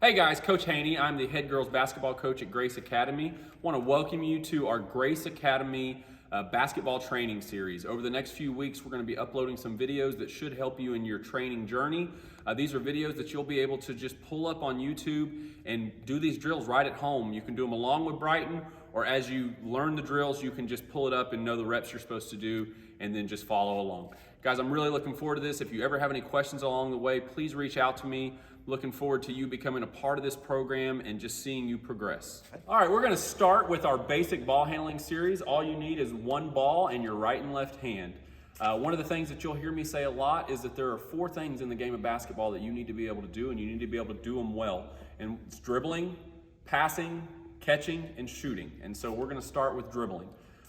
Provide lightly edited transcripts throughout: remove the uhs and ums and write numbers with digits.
Hey guys, Coach Haney. I'm the head girls basketball coach at Grace Academy. I want to welcome you to our Grace Academy basketball training series. Over the next few weeks, we're going to be uploading some videos that should help you in your training journey. These are videos that you'll be able to just pull up on YouTube and do these drills right at home. You can do them along with Brighton, or as you learn the drills, you can just pull it up and know the reps you're supposed to do and then just follow along. Guys, I'm really looking forward to this. If you ever have any questions along the way, please reach out to me. Looking forward to you becoming a part of this program and just seeing you progress. All right, we're gonna start with our basic ball handling series. All you need is one ball in your right and left hand. One of the things that you'll hear me say a lot is that there are 4 things in the game of basketball that you need to be able to do, and you need to be able to do them well. And it's dribbling, passing, catching, and shooting. And so we're gonna start with dribbling.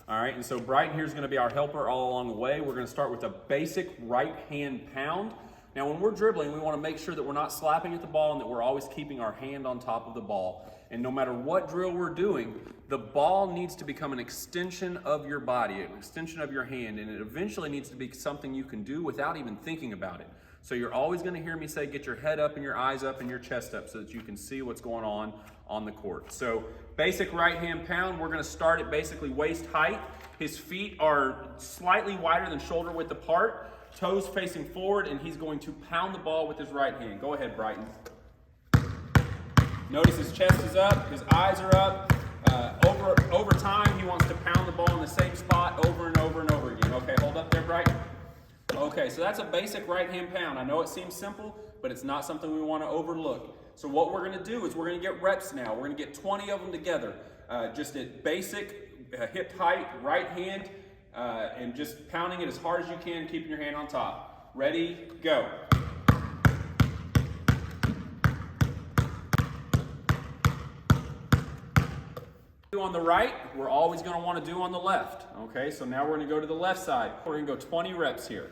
All right, and so Brighton here is gonna be our helper all along the way. We're gonna start with a basic right hand pound. Now, when we're dribbling, we want to make sure that we're not slapping at the ball and that we're always keeping our hand on top of the ball. And no matter what drill we're doing, the ball needs to become an extension of your body, an extension of your hand, and it eventually needs to be something you can do without even thinking about it. So you're always going to hear me say, get your head up and your eyes up and your chest up so that you can see what's going on the court. So basic right hand pound, we're going to start at basically waist height. His feet are slightly wider than shoulder width apart. Toes facing forward, and he's going to pound the ball with his right hand. Go ahead, Brighton. Notice his chest is up, his eyes are up. Over time, he wants to pound the ball in the same spot over and over and over again. Okay, hold up there, Brighton. Okay, so that's a basic right hand pound. I know it seems simple, but it's not something we want to overlook. So what we're going to do is we're going to get reps now. We're going to get 20 of them together, just at basic hip height, right hand. And just pounding it as hard as you can, keeping your hand on top. Ready, go. On the right, we're always going to want to do on the left. Okay, so now we're going to go to the left side. We're going to go 20 reps here.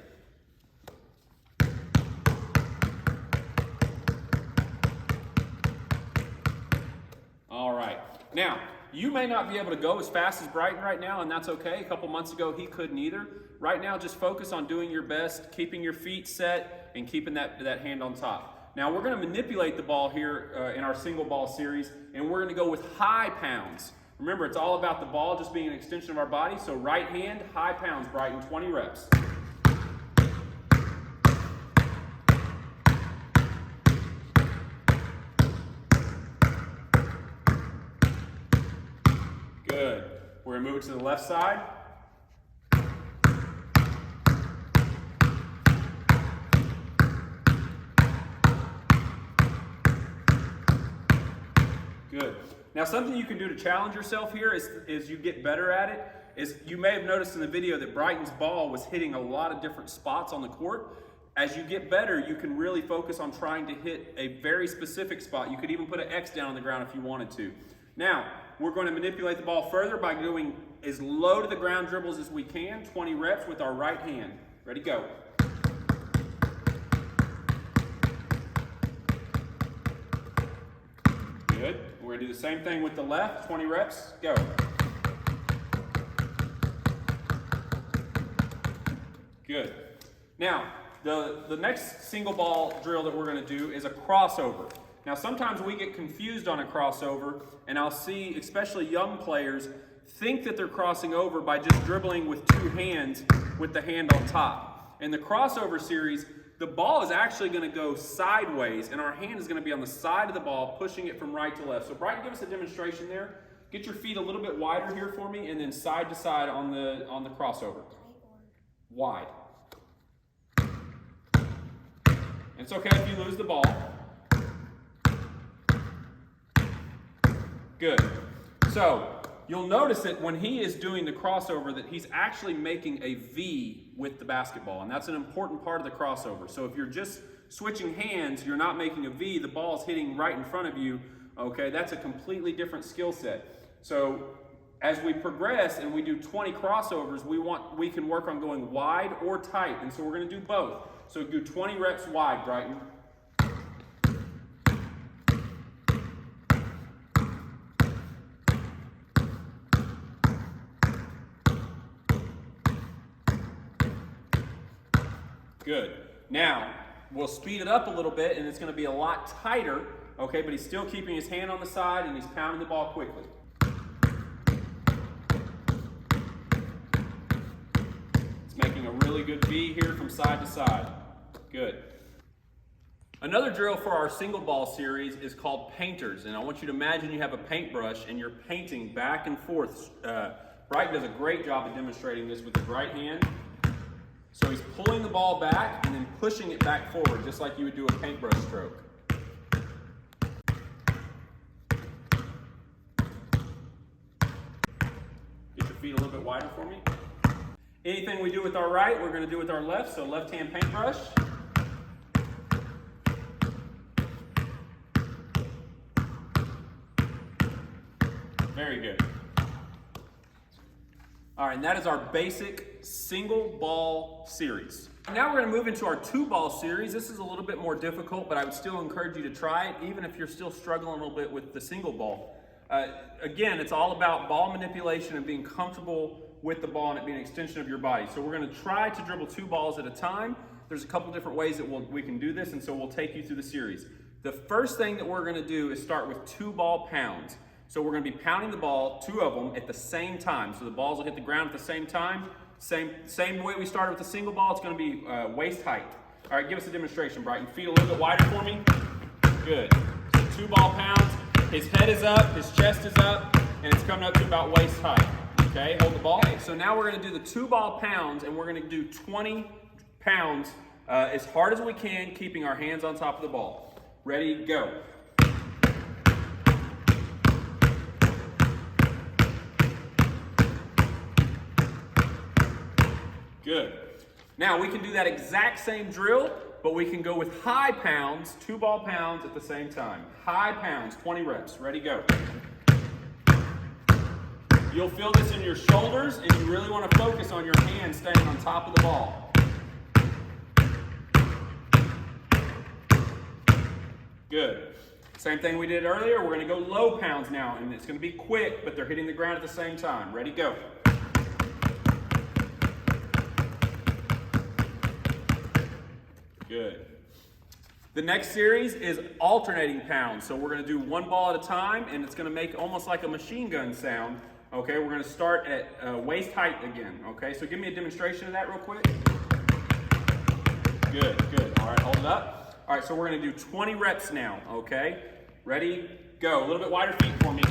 All right, now, you may not be able to go as fast as Brighton right now, and that's okay. A couple months ago, he couldn't either. Right now, just focus on doing your best, keeping your feet set, and keeping that hand on top. Now, we're going to manipulate the ball here in our single ball series, and we're going to go with high pounds. Remember, it's all about the ball just being an extension of our body. So right hand, high pounds, Brighton, 20 reps. Good. We're going to move it to the left side. Good. Now, something you can do to challenge yourself here is you get better at it. Is you may have noticed in the video that Brighton's ball was hitting a lot of different spots on the court. As you get better, you can really focus on trying to hit a very specific spot. You could even put an X down on the ground if you wanted to. Now, we're going to manipulate the ball further by doing as low to the ground dribbles as we can, 20 reps with our right hand. Ready, go. Good. We're going to do the same thing with the left, 20 reps, go. Good. Now, the next single ball drill that we're going to do is a crossover. Now, sometimes we get confused on a crossover, and I'll see, especially young players, think that they're crossing over by just dribbling with 2 hands with the hand on top. In the crossover series, the ball is actually going to go sideways, and our hand is going to be on the side of the ball, pushing it from right to left. So, Brighton, give us a demonstration there. Get your feet a little bit wider here for me, and then side to side on the crossover. Wide. It's okay if you lose the ball. Good. So, you'll notice that when he is doing the crossover that he's actually making a V with the basketball, and that's an important part of the crossover. So if you're just switching hands, you're not making a V, the ball's hitting right in front of you, okay, that's a completely different skill set. So as we progress and we do 20 crossovers, we can work on going wide or tight, and so we're going to do both. So do 20 reps wide, Brighton. Good. Now, we'll speed it up a little bit, and it's going to be a lot tighter okay, but he's still keeping his hand on the side and he's pounding the ball quickly. It's making a really good V here from side to side. Good. Another drill for our single ball series is called painters, and I want you to imagine you have a paintbrush and you're painting back and forth. Brighton does a great job of demonstrating this with his right hand. So he's pulling the ball back and then pushing it back forward, just like you would do a paintbrush stroke. Get your feet a little bit wider for me. Anything we do with our right, we're going to do with our left, so left hand paintbrush. Very good. All right, and that is our basic single ball series. Now we're going to move into our two ball series. This is a little bit more difficult, but I would still encourage you to try it, even if you're still struggling a little bit with the single ball. Again, it's all about ball manipulation and being comfortable with the ball and it being an extension of your body. So we're going to try to dribble two balls at a time. There's a couple different ways that we can do this, and so we'll take you through the series. The first thing that we're going to do is start with 2 ball pounds. So we're going to be pounding the ball, 2 of them, at the same time. So the balls will hit the ground at the same time. Same way we started with the single ball, it's going to be waist height. All right, give us a demonstration, Brighton. Feet a little bit wider for me. Good. So 2 ball pounds. His head is up, his chest is up, and it's coming up to about waist height. Okay, hold the ball. Okay, so now we're going to do the 2 ball pounds, and we're going to do 20 pounds as hard as we can, keeping our hands on top of the ball. Ready, go. Good. Now we can do that exact same drill, but we can go with high pounds, 2 ball pounds at the same time. High pounds, 20 reps. Ready, go. You'll feel this in your shoulders, and you really want to focus on your hands staying on top of the ball. Good. Same thing we did earlier. We're going to go low pounds now, and it's going to be quick, but they're hitting the ground at the same time. Ready, go. Good. The next series is alternating pounds. So we're going to do 1 ball at a time, and it's going to make almost like a machine gun sound. Okay, we're going to start at waist height again. Okay, so give me a demonstration of that real quick. Good, good. All right, hold it up. All right, so we're going to do 20 reps now. Okay, ready, go. A little bit wider feet for me.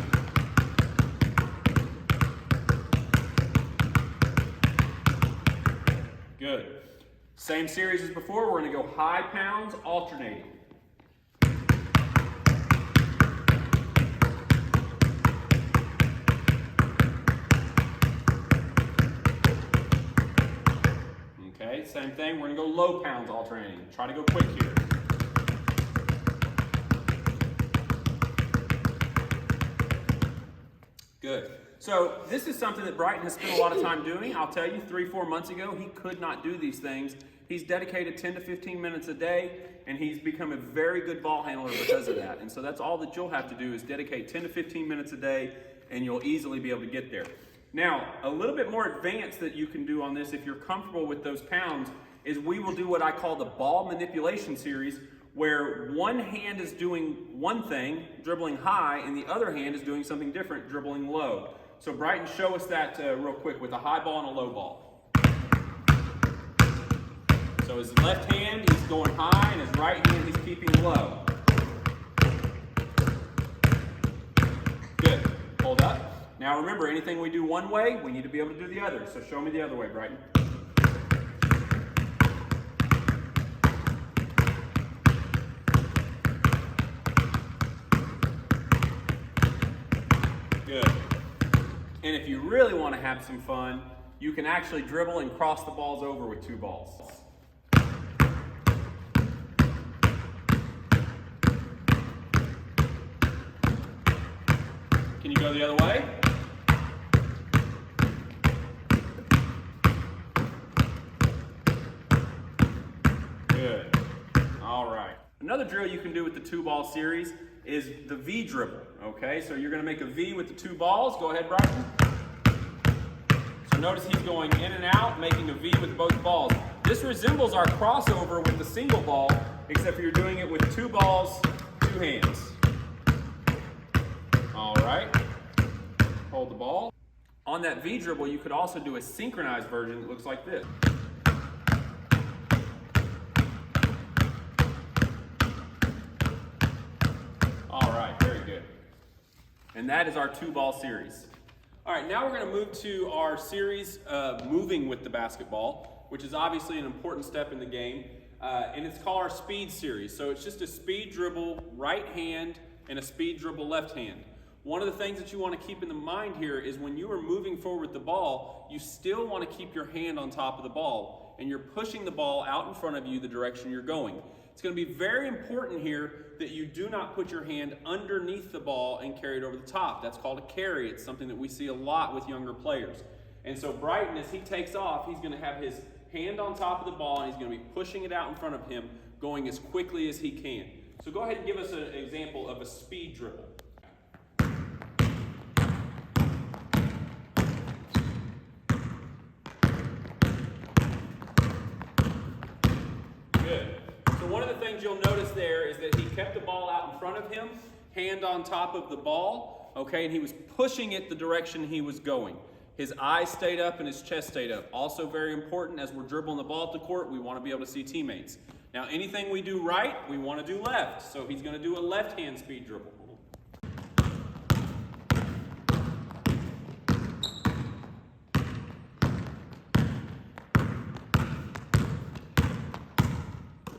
Good. Same series as before, we're going to go high pounds, alternating. Okay, same thing, we're going to go low pounds, alternating. Try to go quick here. Good. So this is something that Brighton has spent a lot of time doing. I'll tell you, 3-4 months ago, he could not do these things. He's dedicated 10 to 15 minutes a day, and he's become a very good ball handler because of that. And so that's all that you'll have to do is dedicate 10 to 15 minutes a day, and you'll easily be able to get there. Now, a little bit more advanced that you can do on this, if you're comfortable with those pounds, is we will do what I call the ball manipulation series, where one hand is doing one thing, dribbling high, and the other hand is doing something different, dribbling low. So Brighton, show us that real quick with a high ball and a low ball. So his left hand, he's going high, and his right hand, he's keeping low. Good. Hold up. Now remember, anything we do one way, we need to be able to do the other. So show me the other way, Brighton. Good. And if you really want to have some fun, you can actually dribble and cross the balls over with 2 balls. Can you go the other way? Good. All right. Another drill you can do with the 2 ball series is the V dribble. Okay, so you're going to make a V with the 2 balls. Go ahead, Brighton. So notice he's going in and out, making a V with both balls. This resembles our crossover with the single ball, except for you're doing it with 2 balls, 2 hands. the ball. On that V dribble, you could also do a synchronized version that looks like this. All right, very good. And that is our 2-ball series. All right, now we're going to move to our series of moving with the basketball, which is obviously an important step in the game. And it's called our speed series. So it's just a speed dribble right hand and a speed dribble left hand. One of the things that you want to keep in the mind here is when you are moving forward with the ball, you still want to keep your hand on top of the ball, and you're pushing the ball out in front of you the direction you're going. It's going to be very important here that you do not put your hand underneath the ball and carry it over the top. That's called a carry. It's something that we see a lot with younger players. And so Brighton, as he takes off, he's going to have his hand on top of the ball, and he's going to be pushing it out in front of him, going as quickly as he can. So go ahead and give us an example of a speed dribble. Good. So one of the things you'll notice there is that he kept the ball out in front of him, hand on top of the ball, okay, and he was pushing it the direction he was going. His eyes stayed up and his chest stayed up. Also very important, as we're dribbling the ball up the court, we want to be able to see teammates. Now, anything we do right, we want to do left. So he's going to do a left-hand speed dribble.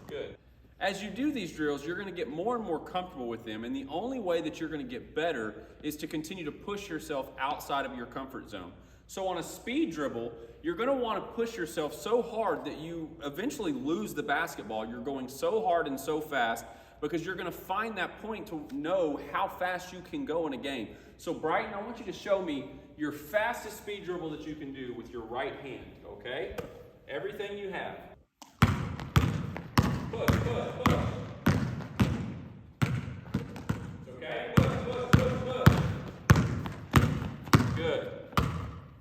Good. As you do these drills, you're going to get more and more comfortable with them, and the only way that you're going to get better is to continue to push yourself outside of your comfort zone. So on a speed dribble, you're going to want to push yourself so hard that you eventually lose the basketball. You're going so hard and so fast because you're going to find that point to know how fast you can go in a game. So Brighton, I want you to show me your fastest speed dribble that you can do with your right hand, okay? Everything you have. Push, push, push. Okay? Push, push, push, push. Good.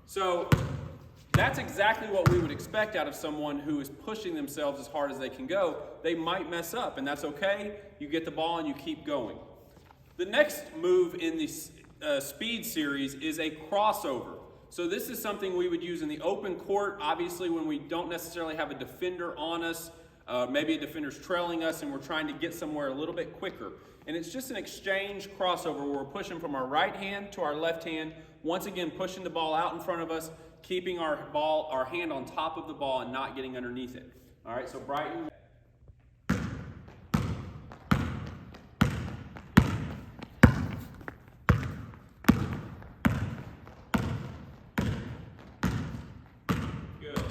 So that's exactly what we would expect out of someone who is pushing themselves as hard as they can go. They might mess up, and that's okay. You get the ball and you keep going. The next move in the speed series is a crossover. So this is something we would use in the open court, obviously when we don't necessarily have a defender on us. Maybe a defender's trailing us and we're trying to get somewhere a little bit quicker. And it's just an exchange crossover where we're pushing from our right hand to our left hand, once again pushing the ball out in front of us, keeping our hand on top of the ball and not getting underneath it. All right, so Brighton. Good.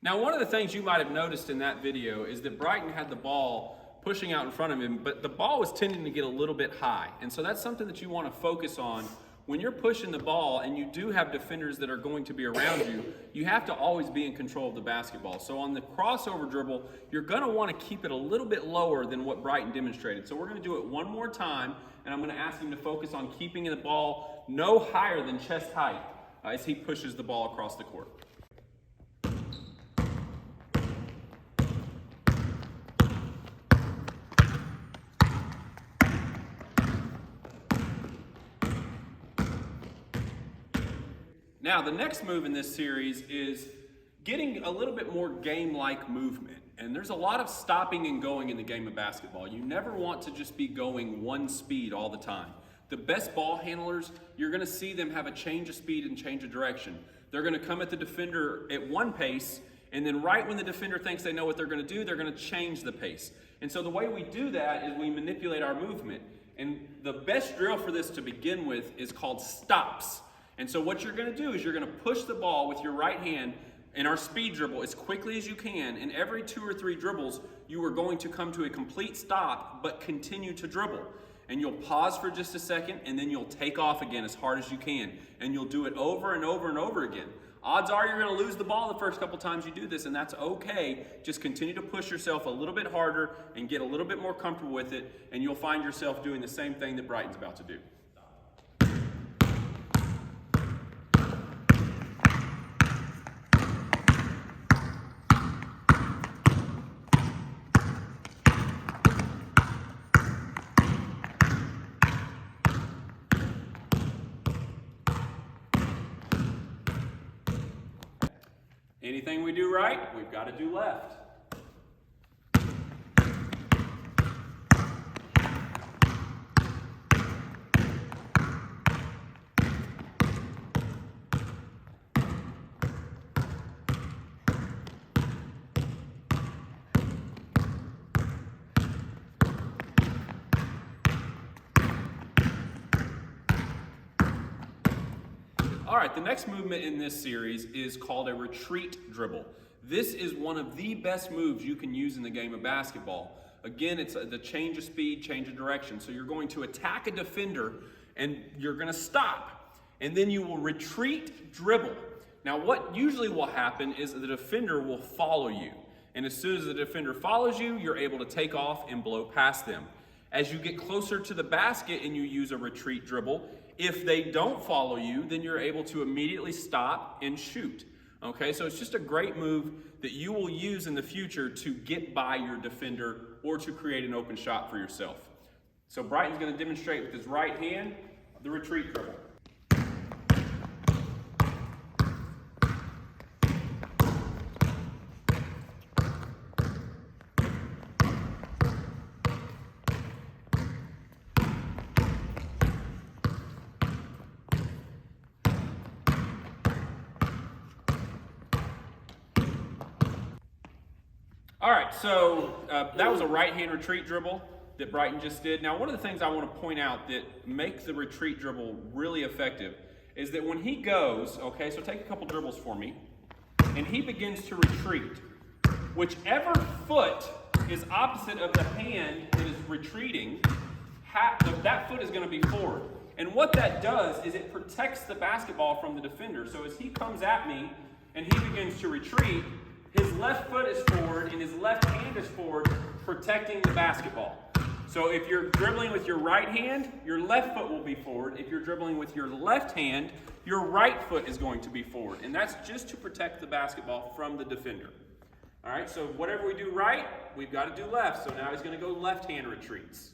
Now, one of the things you might have noticed in that video is that Brighton had the ball pushing out in front of him, but the ball was tending to get a little bit high. And so that's something that you want to focus on. When you're pushing the ball and you do have defenders that are going to be around you, you have to always be in control of the basketball. So on the crossover dribble, you're going to want to keep it a little bit lower than what Brighton demonstrated. So we're going to do it one more time, and I'm going to ask him to focus on keeping the ball no higher than chest height as he pushes the ball across the court. Now, the next move in this series is getting a little bit more game-like movement. And there's a lot of stopping and going in the game of basketball. You never want to just be going one speed all the time. The best ball handlers, you're going to see them have a change of speed and change of direction. They're going to come at the defender at one pace, and then right when the defender thinks they know what they're going to do, they're going to change the pace. And so the way we do that is we manipulate our movement. And the best drill for this to begin with is called stops. And so what you're going to do is you're going to push the ball with your right hand in our speed dribble as quickly as you can. And every 2 or 3 dribbles, you are going to come to a complete stop, but continue to dribble. And you'll pause for just a second, and then you'll take off again as hard as you can. And you'll do it over and over and over again. Odds are you're going to lose the ball the first couple times you do this, and that's okay. Just continue to push yourself a little bit harder and get a little bit more comfortable with it, and you'll find yourself doing the same thing that Brighton's about to do. Anything we do right, we've got to do left. All right, the next movement in this series is called a retreat dribble. This is one of the best moves you can use in the game of basketball. Again, it's the change of speed, change of direction. So you're going to attack a defender and you're going to stop. And then you will retreat dribble. Now what usually will happen is the defender will follow you. And as soon as the defender follows you, you're able to take off and blow past them. As you get closer to the basket and you use a retreat dribble, if they don't follow you, then you're able to immediately stop and shoot. Okay, so it's just a great move that you will use in the future to get by your defender or to create an open shot for yourself. So Brighton's going to demonstrate with his right hand the retreat dribble. All right, so that was a right-hand retreat dribble that Brighton just did. Now, one of the things I want to point out that makes the retreat dribble really effective is that when he goes, okay, so take a couple dribbles for me, and he begins to retreat, whichever foot is opposite of the hand that is retreating, that foot is going to be forward. And what that does is it protects the basketball from the defender. So as he comes at me and he begins to retreat, his left foot is forward and his left hand is forward, protecting the basketball. So if you're dribbling with your right hand, your left foot will be forward. If you're dribbling with your left hand, your right foot is going to be forward. And that's just to protect the basketball from the defender. All right, so whatever we do right, we've got to do left. So now he's going to go left hand retreats.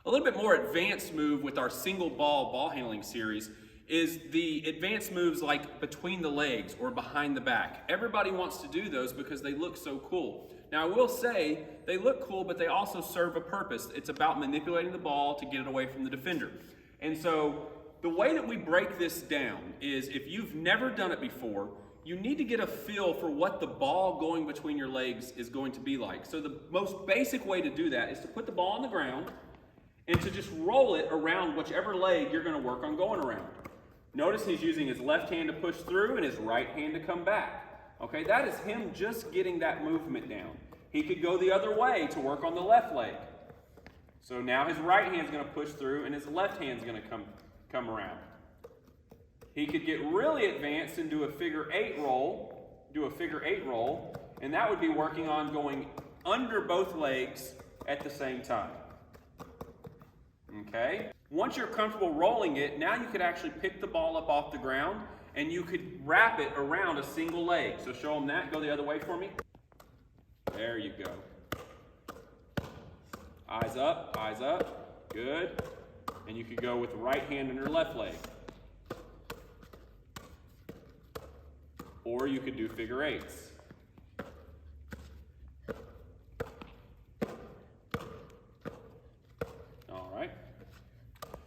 A little bit more advanced move with our single ball handling series is the advanced moves like between the legs or behind the back. Everybody wants to do those because they look so cool. Now I will say they look cool, but they also serve a purpose. It's about manipulating the ball to get it away from the defender. And so the way that we break this down is if you've never done it before, you need to get a feel for what the ball going between your legs is going to be like. So the most basic way to do that is to put the ball on the ground and to just roll it around whichever leg you're going to work on going around. Notice he's using his left hand to push through and his right hand to come back. Okay, that is him just getting that movement down. He could go the other way to work on the left leg. So now his right hand's going to push through and his left hand's going to come around. He could get really advanced and do a figure eight roll, and that would be working on going under both legs at the same time. Okay? Once you're comfortable rolling it, now you could actually pick the ball up off the ground and you could wrap it around a single leg. So show them that. Go the other way for me. There you go. Eyes up. Good. And you could go with the right hand on your left leg. Or you could do figure eights.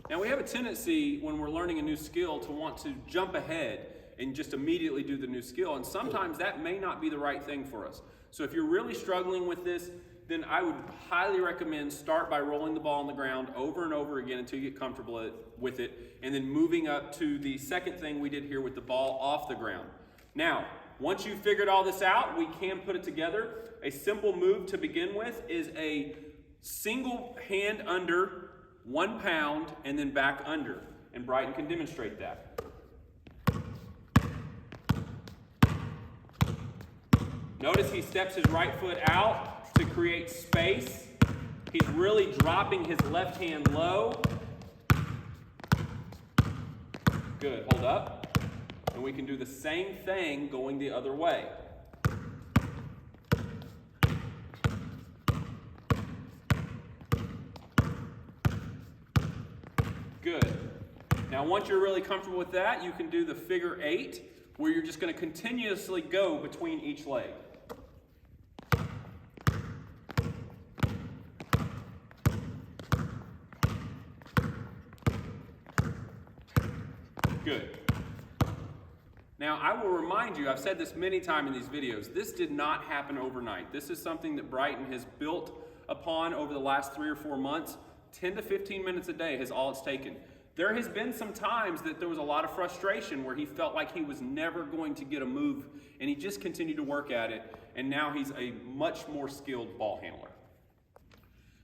Now we have a tendency when we're learning a new skill to want to jump ahead and just immediately do the new skill, and sometimes that may not be the right thing for us. So if you're really struggling with this, then I would highly recommend start by rolling the ball on the ground over and over again until you get comfortable with it, and then moving up to the second thing we did here with the ball off the ground. Now, once you've figured all this out, we can put it together. A simple move to begin with is a single hand under 1 pound and then back under. And Brighton can demonstrate that. Notice he steps his right foot out to create space He's really dropping his left hand low. Good, hold up. And we can do the same thing going the other way. Good. Now once you're really comfortable with that, you can do the figure 8, where you're just going to continuously go between each leg. Good. Now I will remind you, I've said this many times in these videos, this did not happen overnight. This is something that Brighton has built upon over the last 3 or 4 months. 10 to 15 minutes a day is all it's taken. There has been some times that there was a lot of frustration where he felt like he was never going to get a move, and he just continued to work at it, and now he's a much more skilled ball handler.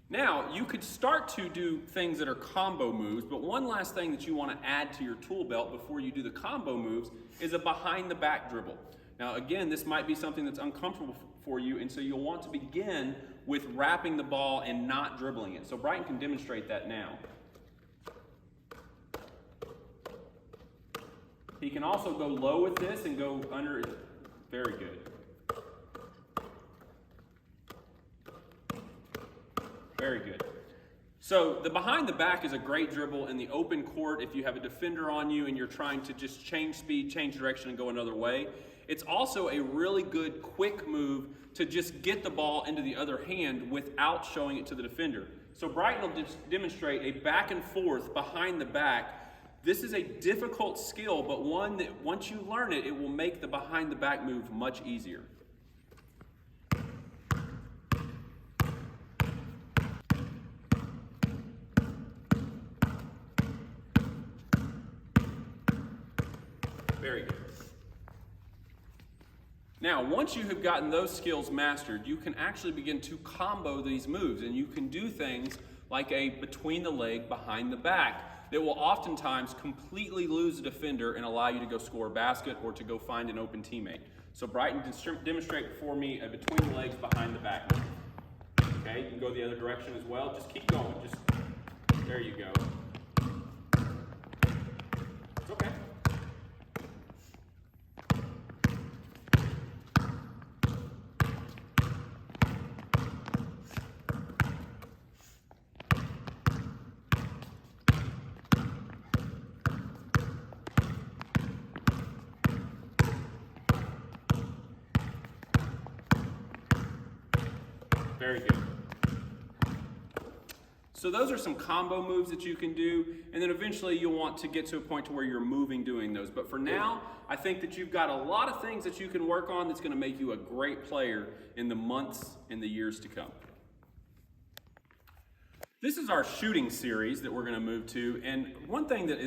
Now, you could start to do things that are combo moves, but one last thing that you want to add to your tool belt before you do the combo moves is a behind the back dribble. Now again, this might be something that's uncomfortable for you, and so you'll want to begin with wrapping the ball and not dribbling it. So Brighton can demonstrate that now. He can also go low with this and go under. Very good. Very good. So the behind the back is a great dribble in the open court if you have a defender on you and you're trying to just change speed, change direction, and go another way. It's also a really good quick move to just get the ball into the other hand without showing it to the defender. So Brighton will just demonstrate a back and forth behind the back. This is a difficult skill, but one that once you learn it, it will make the behind the back move much easier. Very good. Now, once you have gotten those skills mastered, you can actually begin to combo these moves, and you can do things like a between the leg, behind the back that will oftentimes completely lose the defender and allow you to go score a basket or to go find an open teammate. So Brighton, demonstrate for me a between the legs, behind the back move. Okay, you can go the other direction as well. Just keep going. There you go. It's okay. Very good. So those are some combo moves that you can do, and then eventually you'll want to get to a point to where you're moving doing those. But for now, I think that you've got a lot of things that you can work on that's going to make you a great player in the months and the years to come. This is our shooting series that we're going to move to, and one thing that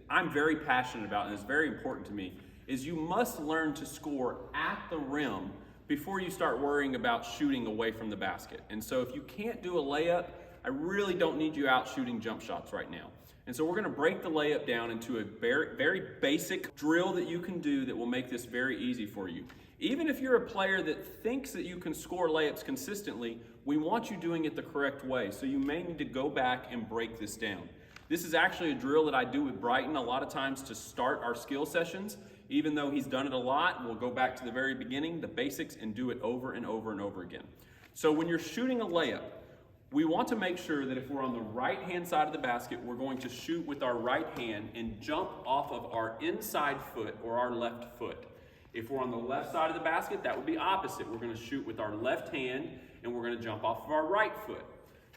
I'm very passionate about and is very important to me is you must learn to score at the rim before you start worrying about shooting away from the basket. And so if you can't do a layup, I really don't need you out shooting jump shots right now. And so we're going to break the layup down into a very, very basic drill that you can do that will make this very easy for you. Even if you're a player that thinks that you can score layups consistently, we want you doing it the correct way. So you may need to go back and break this down. This is actually a drill that I do with Brighton a lot of times to start our skill sessions. Even though he's done it a lot, we'll go back to the very beginning, the basics, and do it over and over and over again. So when you're shooting a layup, we want to make sure that if we're on the right-hand side of the basket, we're going to shoot with our right hand and jump off of our inside foot or our left foot. If we're on the left side of the basket, that would be opposite. We're going to shoot with our left hand and we're going to jump off of our right foot.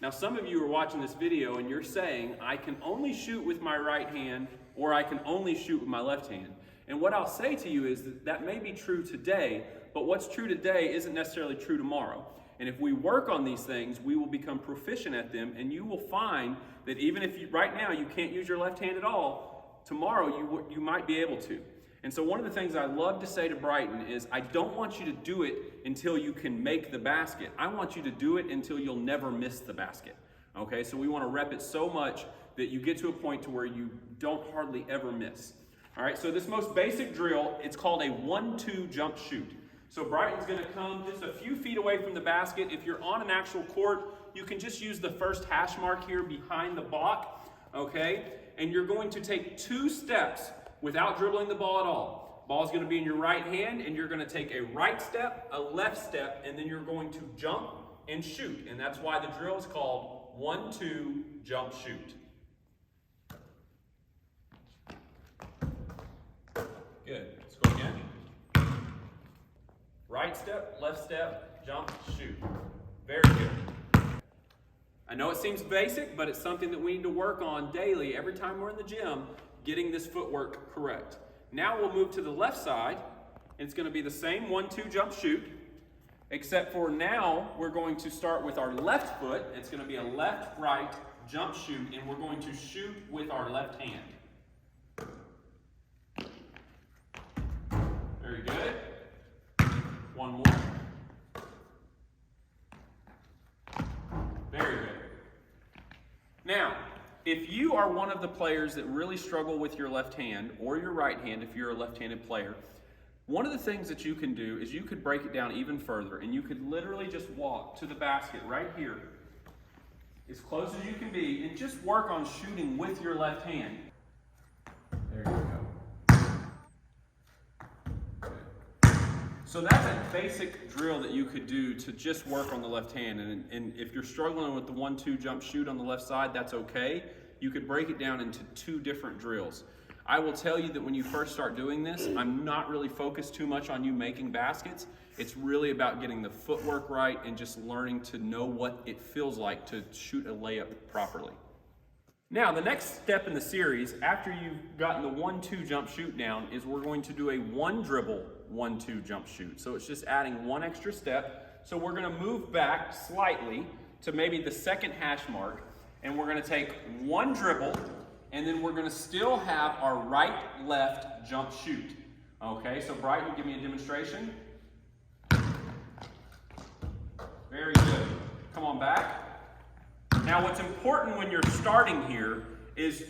Now, some of you are watching this video and you're saying, I can only shoot with my right hand or I can only shoot with my left hand. And what I'll say to you is that may be true today, but what's true today isn't necessarily true tomorrow. And if we work on these things, we will become proficient at them, and you will find that even if right now you can't use your left hand at all, tomorrow you might be able to. And so one of the things I love to say to Brighton is, I don't want you to do it until you can make the basket. I want you to do it until you'll never miss the basket. Okay, so we want to rep it so much that you get to a point to where you don't hardly ever miss. All right, so this most basic drill, it's called a 1-2 jump shoot. So Brighton's going to come just a few feet away from the basket. If you're on an actual court, you can just use the first hash mark here behind the block, okay? And you're going to take 2 steps without dribbling the ball at all. Ball's gonna be in your right hand, and you're gonna take a right step, a left step, and then you're going to jump and shoot. And that's why the drill is called 1-2 jump shoot. Good, let's go again. Right step, left step, jump, shoot. Very good. I know it seems basic, but it's something that we need to work on daily every time we're in the gym, getting this footwork correct. Now we'll move to the left side, and it's going to be the same 1-2 jump shoot, except for now we're going to start with our left foot. It's going to be a left-right jump shoot, and we're going to shoot with our left hand. Very good. One more. Very good. Now, if you are one of the players that really struggle with your left hand or your right hand, if you're a left-handed player, one of the things that you can do is you could break it down even further, and you could literally just walk to the basket right here, as close as you can be, and just work on shooting with your left hand. There you go. So that's a basic drill that you could do to just work on the left hand. And if you're struggling with the 1-2 jump shoot on the left side, that's okay. You could break it down into 2 different drills. I will tell you that when you first start doing this, I'm not really focused too much on you making baskets. It's really about getting the footwork right and just learning to know what it feels like to shoot a layup properly. Now, the next step in the series, after you've gotten the 1-2 jump shoot down, is we're going to do a 1 dribble 1-2 jump shoot. So it's just adding 1 extra step. So we're going to move back slightly to maybe the second hash mark, and we're going to take 1 dribble, and then we're going to still have our right-left jump shoot. Okay, so Brighton, give me a demonstration. Very good. Come on back. Now, what's important when you're starting here is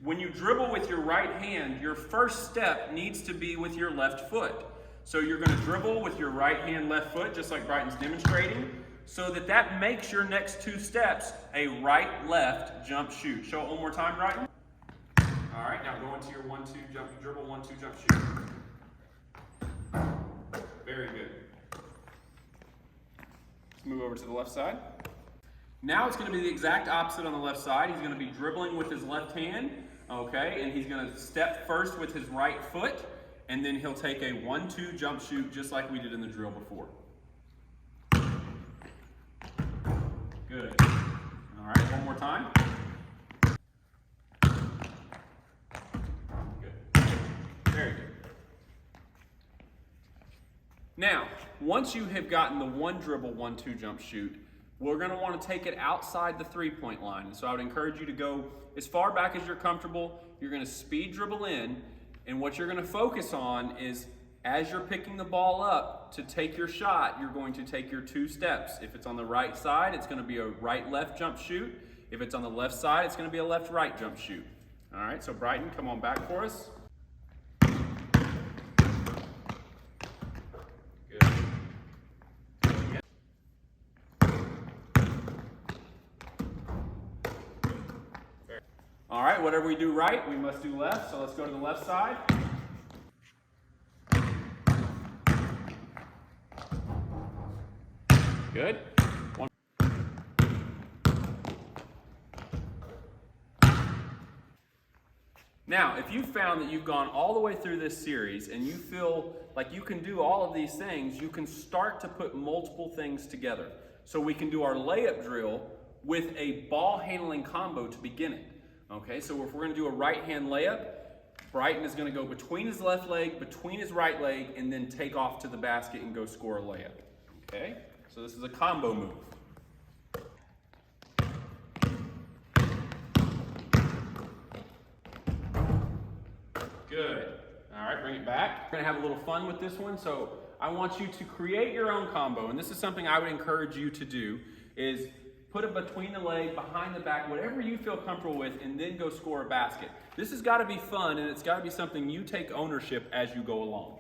when you dribble with your right hand, your first step needs to be with your left foot. So you're going to dribble with your right hand, left foot, just like Brighton's demonstrating, so that makes your next 2 steps a right-left jump shoot. Show it one more time, Brighton. All right, now go into your 1-2 jump, dribble, 1-2 jump shoot. Very good. Let's move over to the left side. Now it's going to be the exact opposite on the left side. He's going to be dribbling with his left hand, okay, and he's going to step first with his right foot, and then he'll take a 1-2 jump shoot just like we did in the drill before. Good. All right, one more time. Good. Very good. Now, once you have gotten the 1 dribble 1-2 jump shoot, we're going to want to take it outside the 3-point line. So I would encourage you to go as far back as you're comfortable. You're going to speed dribble in, and what you're going to focus on is as you're picking the ball up to take your shot, you're going to take your 2 steps. If it's on the right side, it's going to be a right-left jump shoot. If it's on the left side, it's going to be a left-right jump shoot. All right, so Brighton, come on back for us. All right, whatever we do right, we must do left. So let's go to the left side. Good. One. Now, if you found that you've gone all the way through this series and you feel like you can do all of these things, you can start to put multiple things together. So we can do our layup drill with a ball handling combo to begin it. Okay, so if we're going to do a right hand layup, Brighton is going to go between his left leg, between his right leg, and then take off to the basket and go score a layup. Okay, so this is a combo move. Good. All right, bring it back. We're going to have a little fun with this one. So I want you to create your own combo, and this is something I would encourage you to do, is put it between the leg, behind the back, whatever you feel comfortable with, and then go score a basket. This has got to be fun, and it's got to be something you take ownership as you go along.